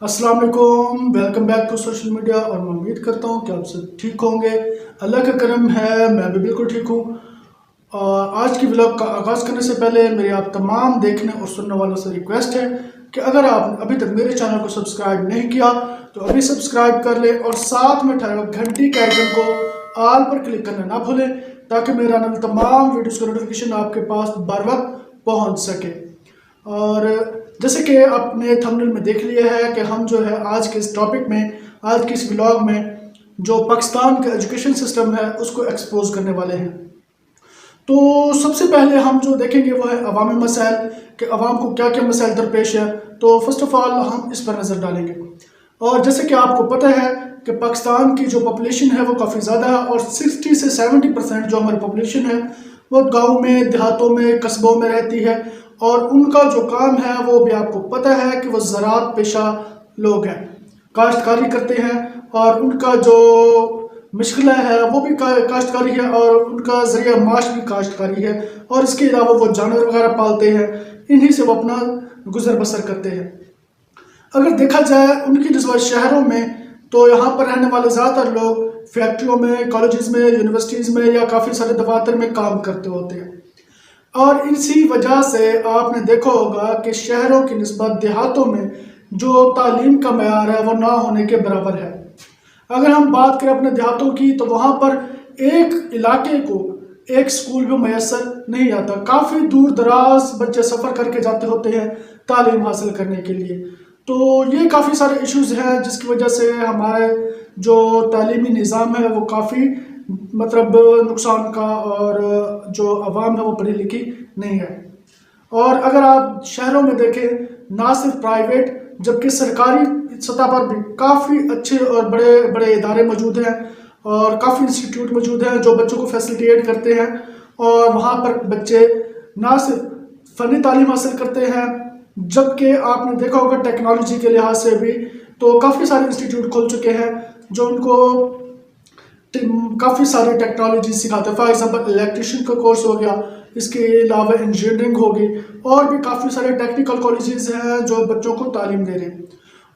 अस्सलाम वालेकुम, welcome back to social media. और मैं उम्मीद करता हूँ कि आप सब ठीक होंगे। अल्लाह का करम है, मैं भी बिल्कुल ठीक हूँ। आज की व्लॉग का आगाज़ करने से पहले मेरी आप तमाम देखने और सुनने वालों से रिक्वेस्ट है कि अगर आपने अभी तक मेरे चैनल को सब्सक्राइब नहीं किया तो अभी सब्सक्राइब कर ले और साथ में ठहरे घंटी के आइकन को ऑल पर क्लिक करना ना भूलें, ताकि मेरे आने वाली तमाम वीडियोज़ का नोटिफिकेशन आपके पास बर वक्त पहुँच सके। और जैसे कि आपने थंबनेल में देख लिया है कि हम जो है आज के इस टॉपिक में, आज के इस व्लॉग में जो पाकिस्तान का एजुकेशन सिस्टम है उसको एक्सपोज करने वाले हैं। तो सबसे पहले हम जो देखेंगे वो है अवामी मसाइल, कि अवाम को क्या क्या मसाइल दरपेश है। तो फर्स्ट ऑफ ऑल हम इस पर नज़र डालेंगे। और जैसे कि आपको पता है कि पाकिस्तान की जो पॉपुलेशन है वो काफ़ी ज़्यादा है और 60 से 70% जो हमारी पॉपुलेशन है वो गाँव में, देहातों में, कस्बों में रहती है। और उनका जो काम है वो भी आपको पता है कि वो ज़राअत पेशा लोग हैं, काश्तकारी करते हैं। और उनका जो मुश्किल है वो भी काश्तकारी है और उनका ज़रिया माश भी काश्तकारी है। और इसके अलावा वो जानवर वगैरह पालते हैं, इन्हीं से वो अपना गुजर बसर करते हैं। अगर देखा जाए उनकी नस्बत शहरों में, तो यहाँ पर रहने वाले ज़्यादातर लोग फैक्ट्रियों में, कॉलेजेस में, यूनिवर्सिटीज़ में या काफ़ी सारे दफातर में काम करते होते हैं। और इसी वजह से आपने देखा होगा कि शहरों की निस्बत देहातों में जो तालीम का मयार है वो ना होने के बराबर है। अगर हम बात करें अपने देहातों की, तो वहाँ पर एक इलाके को एक स्कूल भी मैसर नहीं आता। काफ़ी दूर दराज बच्चे सफ़र करके जाते होते हैं तालीम हासिल करने के लिए। तो ये काफ़ी सारे इश्यूज़ हैं जिसकी वजह से हमारे जो तालीमी निज़ाम है वो काफ़ी मतलब नुकसान का, और जो आवाम है वो पढ़ी लिखी नहीं है। और अगर आप शहरों में देखें, ना सिर्फ प्राइवेट जबकि सरकारी सतह पर भी काफ़ी अच्छे और बड़े बड़े इदारे मौजूद हैं और काफ़ी इंस्टीट्यूट मौजूद हैं जो बच्चों को फैसिलिटेट करते हैं। और वहाँ पर बच्चे ना सिर्फ फ़नी तालीम हासिल करते हैं, जबकि आपने देखा होगा टेक्नोलॉजी के लिहाज से भी तो काफ़ी सारे इंस्टीट्यूट खुल चुके हैं जो उनको काफ़ी सारी टेक्नोलॉजी सिखाते हैं। फॉर एग्जांपल इलेक्ट्रिशियन का कोर्स हो गया, इसके अलावा इंजीनियरिंग होगी, और भी काफ़ी सारे टेक्निकल कॉलेजेस हैं जो बच्चों को तालीम दे रहे हैं।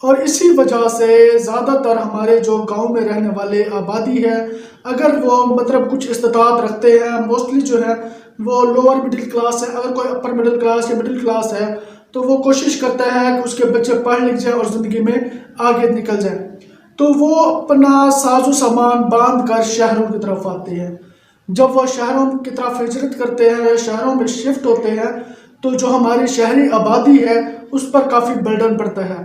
और इसी वजह से ज़्यादातर हमारे जो गांव में रहने वाले आबादी है, अगर वो मतलब कुछ इस्तेताअत रखते हैं, मोस्टली जो है वो लोअर मिडिल क्लास है। अगर कोई अपर मिडिल क्लास या मिडिल क्लास है तो वो कोशिश करता है कि उसके बच्चे पढ़ लिख जाए और ज़िंदगी में आगे निकल जाए। तो वो अपना साजो सामान बांध कर शहरों की तरफ आते हैं। जब वो शहरों की तरफ हिजरत करते हैं या शहरों में शिफ्ट होते हैं, तो जो हमारी शहरी आबादी है उस पर काफ़ी बर्डन पड़ता है।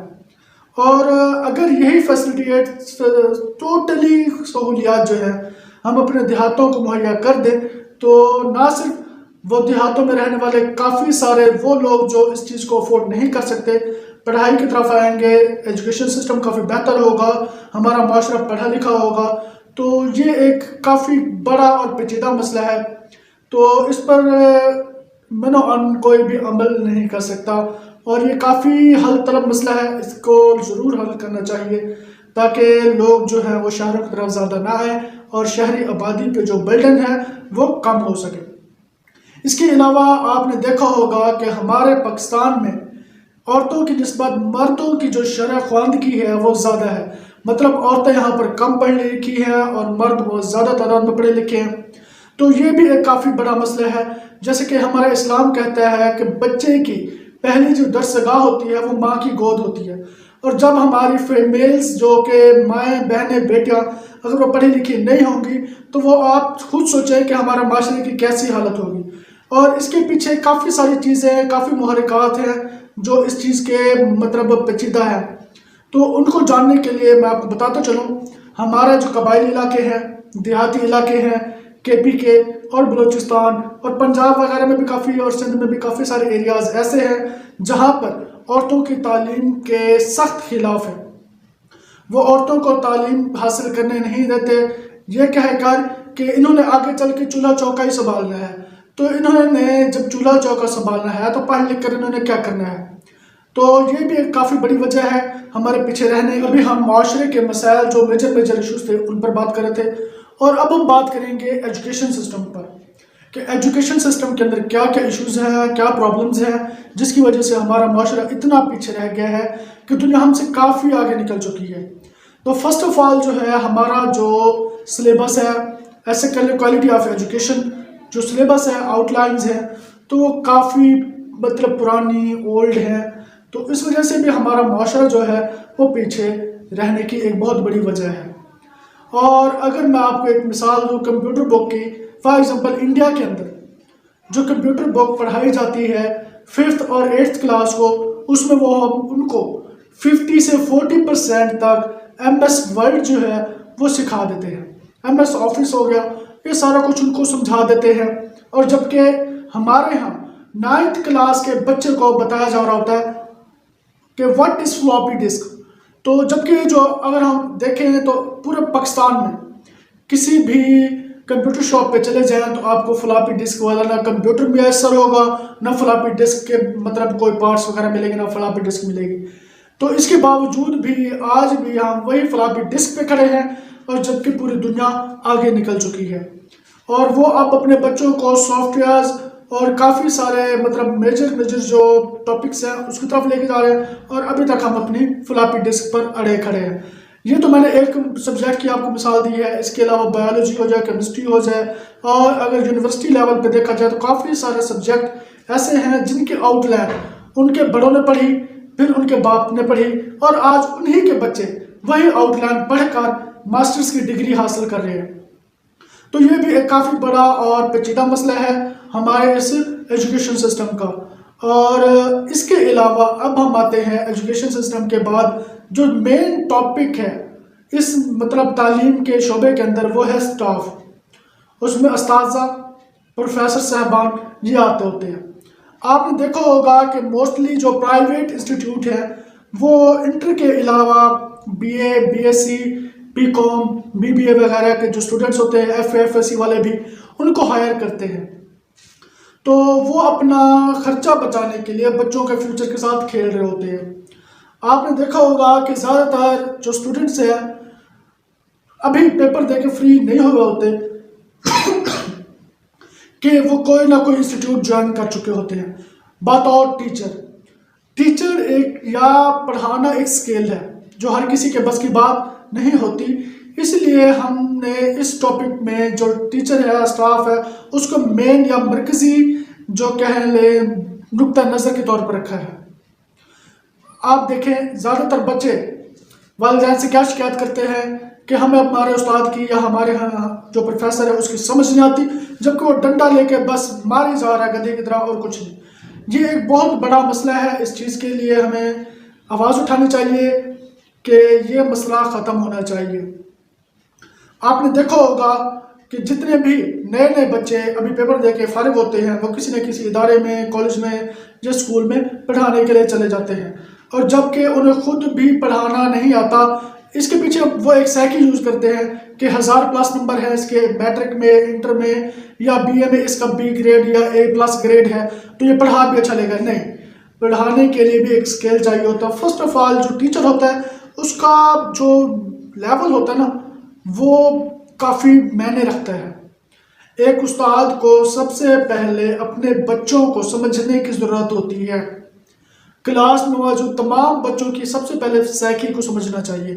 और अगर यही फैसिलिटेट टोटली सहूलियात जो है हम अपने देहातों को मुहैया कर दें, तो ना सिर्फ वो देहातों में रहने वाले काफ़ी सारे वो लोग जो इस चीज़ को अफोर्ड नहीं कर सकते पढ़ाई की तरफ आएंगे, एजुकेशन सिस्टम काफ़ी बेहतर होगा, हमारा माशरा पढ़ा लिखा होगा। तो ये एक काफ़ी बड़ा और पेचीदा मसला है। तो इस पर मनो अन कोई भी अमल नहीं कर सकता और ये काफ़ी हल तलब मसला है। इसको ज़रूर हल करना चाहिए ताकि लोग जो है वो शहरों की तरफ ज़्यादा ना आए और शहरी आबादी पे जो बर्डन है वो कम हो सके। इसके अलावा आपने देखा होगा कि हमारे पाकिस्तान में औरतों की निस्बत मर्दों की जो शरह ख्वानदगी है वो ज़्यादा है। मतलब औरतें यहाँ पर कम पढ़ी लिखी हैं और मर्द बहुत ज़्यादा तादाद में पढ़े लिखे हैं। तो ये भी एक काफ़ी बड़ा मसला है। जैसे कि हमारा इस्लाम कहता है कि बच्चे की पहली जो दरसगाह होती है वो माँ की गोद होती है। और जब हमारी फीमेल्स जो कि माएँ, बहनें, बेटियाँ अगर वो पढ़ी लिखी नहीं होंगी तो वो आप खुद सोचें कि हमारा माशरे की कैसी हालत होगी। और इसके पीछे काफ़ी सारी चीज़ें, काफ़ी मुहर्रिकात हैं जो इस चीज़ के मतलब पेचीदा है। तो उनको जानने के लिए मैं आपको बताता चलूँ, हमारा जो कबायली इलाके हैं, देहाती इलाके हैं, केपी के और बलूचिस्तान और पंजाब वगैरह में भी काफ़ी, और सिंध में भी काफ़ी सारे एरियाज़ ऐसे हैं जहाँ पर औरतों की तालीम के सख्त खिलाफ है। वो औरतों को तालीम हासिल करने नहीं देते, ये कहकर कि इन्होंने आगे चल के चूल्हा चौका ही संभालना है। तो इन्होंने जब चूल्हा चौका संभालना है तो पढ़ लिख कर इन्होंने क्या करना है। तो ये भी एक काफ़ी बड़ी वजह है हमारे पीछे रहने। अभी हम माशरे के मसाइल जो मेजर इशूज़ थे उन पर बात कर रहे थे, और अब हम बात करेंगे एजुकेशन सिस्टम पर कि एजुकेशन सिस्टम के अंदर क्या क्या इश्यूज हैं, क्या प्रॉब्लम्स हैं, जिसकी वजह से हमारा माशरा इतना पीछे रह गया है कि दुनिया हमसे काफ़ी आगे निकल चुकी है। तो फर्स्ट ऑफ ऑल जो है हमारा जो सिलेबस है, ऐसे क्वालिटी ऑफ एजुकेशन जो सिलेबस है, आउटलाइंस है, तो वो काफ़ी मतलब पुरानी ओल्ड है। तो इस वजह से भी हमारा माशरा जो है वो पीछे रहने की एक बहुत बड़ी वजह है। और अगर मैं आपको एक मिसाल दूँ कंप्यूटर बुक की, फॉर एग्जांपल इंडिया के अंदर जो कंप्यूटर बुक पढ़ाई जाती है 5th और 8th क्लास को, उसमें वो उनको 50 से 40% तक MS वर्ड जो है वो सिखा देते हैं। MS ऑफिस हो गया, ये सारा कुछ उनको समझा देते हैं। और जबकि हमारे यहाँ 9th क्लास के बच्चे को बताया जा रहा होता है कि व्हाट इज़ फ्लॉपी डिस्क। तो जबकि जो अगर हम देखें तो पूरे पाकिस्तान में किसी भी कंप्यूटर शॉप पे चले जाएं तो आपको फ्लॉपी डिस्क वाला ना कंप्यूटर मैसर होगा, ना फ्लॉपी डिस्क के मतलब कोई पार्ट्स वगैरह मिलेंगे, ना फ्लॉपी डिस्क मिलेगी। तो इसके बावजूद भी आज भी हम वही फ्लॉपी डिस्क पे खड़े हैं, और जबकि पूरी दुनिया आगे निकल चुकी है। और वो अब अपने बच्चों को सॉफ्टवेयर्स और काफ़ी सारे मतलब मेजर जो टॉपिक्स हैं उसकी तरफ लेके जा रहे हैं, और अभी तक हम अपनी फ्लॉपी डिस्क पर अड़े खड़े हैं। ये तो मैंने एक सब्जेक्ट की आपको मिसाल दी है, इसके अलावा बायोलॉजी हो जाए, केमिस्ट्री हो जाए, और अगर यूनिवर्सिटी लेवल पे देखा जाए तो काफ़ी सारे सब्जेक्ट ऐसे हैं जिनके आउटलाइन उनके बड़ों ने पढ़ी, फिर उनके बाप ने पढ़ी, और आज उन्हीं के बच्चे वही आउटलाइन पढ़कर मास्टर्स की डिग्री हासिल कर रहे हैं। तो ये भी एक काफ़ी बड़ा और पेचीदा मसला है हमारे इस एजुकेशन सिस्टम का। और इसके अलावा अब हम आते हैं एजुकेशन सिस्टम के बाद जो मेन टॉपिक है इस मतलब तालीम के शोबे के अंदर, वो है स्टाफ। उसमें उस्ताज़ा, प्रोफेसर साहबान ये आते होते हैं। आपने देखा होगा कि मोस्टली जो प्राइवेट इंस्टीट्यूट है वो इंटर के अलावा BA, BSc, BCom, BBA वगैरह के जो स्टूडेंट्स होते हैं, FA, FSC वाले भी उनको हायर करते हैं। तो वो अपना खर्चा बचाने के लिए बच्चों के फ्यूचर के साथ खेल रहे होते हैं। आपने देखा होगा कि ज़्यादातर जो स्टूडेंट्स हैं अभी पेपर देके फ्री नहीं हुए होते कि वो कोई ना कोई इंस्टीट्यूट ज्वाइन कर चुके होते हैं। बात और टीचर एक या पढ़ाना एक स्किल है जो हर किसी के बस की बात नहीं होती, इसलिए हमने इस टॉपिक में जो टीचर है, स्टाफ है, उसको मेन या मरकजी जो कह ले नुक्ता नज़र के तौर पर रखा है। आप देखें ज़्यादातर बच्चे वालिदैन से क्या शिकायत करते हैं कि हमें हमारे उस्ताद की या हमारे यहाँ जो प्रोफेसर है उसकी समझ नहीं आती, जबकि वो डंडा लेके बस मारी जा रहा है गधे की तरह और कुछ नहीं। ये एक बहुत बड़ा मसला है। इस चीज़ के लिए हमें आवाज़ उठानी चाहिए कि ये मसला ख़त्म होना चाहिए। आपने देखा होगा कि जितने भी नए नए बच्चे अभी पेपर दे के फारिग होते हैं वो किसी न किसी इदारे में, कॉलेज में या स्कूल में पढ़ाने के लिए चले जाते हैं, और जबकि उन्हें खुद भी पढ़ाना नहीं आता। इसके पीछे वो एक साइकिल यूज़ करते हैं कि 1000+ नंबर है इसके मैट्रिक में, इंटर में या BA में, इसका B ग्रेड या A+ ग्रेड है तो ये पढ़ा भी अच्छा लगेगा। नहीं, पढ़ाने के लिए भी एक स्किल चाहिए होता है। फर्स्ट ऑफ ऑल जो टीचर होता है उसका जो लेवल होता है ना वो काफ़ी मायने रखता है। एक उस्ताद को सबसे पहले अपने बच्चों को समझने की ज़रूरत होती है। क्लास में मौजूद तमाम बच्चों की सबसे पहले साइकी को समझना चाहिए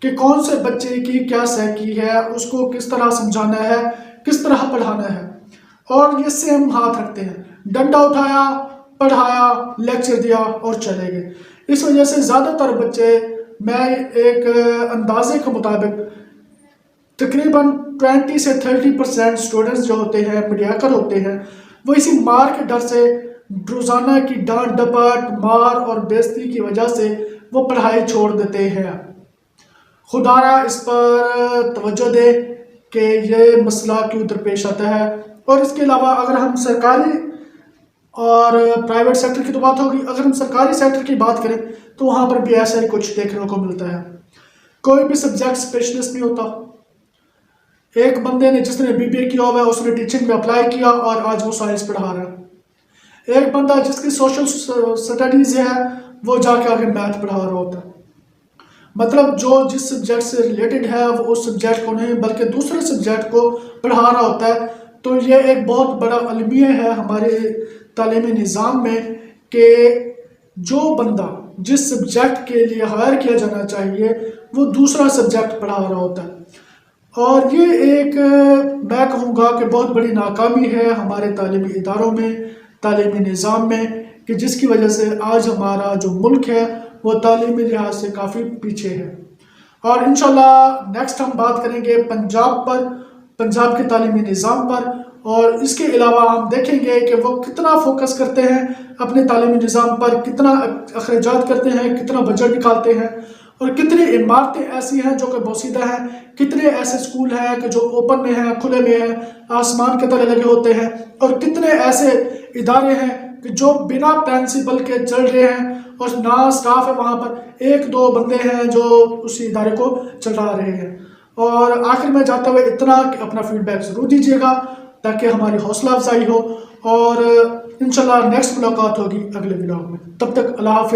कि कौन से बच्चे की क्या साइकी है, उसको किस तरह समझाना है, किस तरह पढ़ाना है। और ये सेम हाथ रखते हैं, डंडा उठाया, पढ़ाया, लेक्चर दिया और चले गए। इस वजह से ज़्यादातर बच्चे, मैं एक अंदाजे के मुताबिक तकरीबन 20 से 30% स्टूडेंट्स जो होते हैं, मीडियाकर होते हैं, वो इसी मार के डर से, रोज़ाना की डांट डपट, मार और बेइज्जती की वजह से वो पढ़ाई छोड़ देते हैं। खुदारा इस पर तवज्जो दे कि ये मसला क्यों दरपेश आता है। और इसके अलावा अगर हम सरकारी और प्राइवेट सेक्टर की तो बात होगी, अगर हम सरकारी सेक्टर की बात करें तो वहाँ पर भी ऐसा ही कुछ देखने को मिलता है। कोई भी सब्जेक्ट स्पेशलिस्ट नहीं होता। एक बंदे ने जिसने BBA किया हुआ है उसने टीचिंग में अप्लाई किया और आज वो साइंस पढ़ा रहा है। एक बंदा जिसकी सोशल स्टडीज़ है वो जाके आगे मैथ पढ़ा रहा होता है। मतलब जो जिस सब्जेक्ट से रिलेटेड है वो उस सब्जेक्ट को नहीं बल्कि दूसरे सब्जेक्ट को पढ़ा रहा होता है। तो ये एक बहुत बड़ा अलमिया है हमारे तालीमी निज़ाम में कि जो बंदा जिस सब्जेक्ट के लिए हायर किया जाना चाहिए वो दूसरा सब्जेक्ट पढ़ा रहा होता है। और ये एक मैं कहूँगा कि बहुत बड़ी नाकामी है हमारे तालीमी इदारों में, तालीमी निज़ाम में, कि जिसकी वजह से आज हमारा जो मुल्क है वो तालीमी लिहाज से काफ़ी पीछे है। और इंशाल्लाह नेक्स्ट हम बात करेंगे पंजाब पर, पंजाब के तालीमी निज़ाम पर, और इसके अलावा हम देखेंगे कि वो कितना फोकस करते हैं अपने तालीमी निज़ाम पर, कितना अखराजात करते हैं, कितना बजट निकालते हैं, और कितनी इमारतें ऐसी हैं जो कि बोसीदा हैं, कितने ऐसे स्कूल हैं कि जो ओपन में हैं, खुले में हैं, आसमान के तरह लगे होते हैं, और कितने ऐसे इदारे हैं कि जो बिना प्रिंसिपल के चल रहे हैं और ना स्टाफ है, वहाँ पर एक दो बंदे हैं जो उस इदारे को चला रहे हैं। और आखिर में जाते हुए इतना कि अपना फीडबैक ज़रूर दीजिएगा ताकि हमारी हौसला अफजाई हो, और इंशाल्लाह नेक्स्ट मुलाकात होगी अगले व्लॉग में। तब तक अल्लाह हाफ़िज़।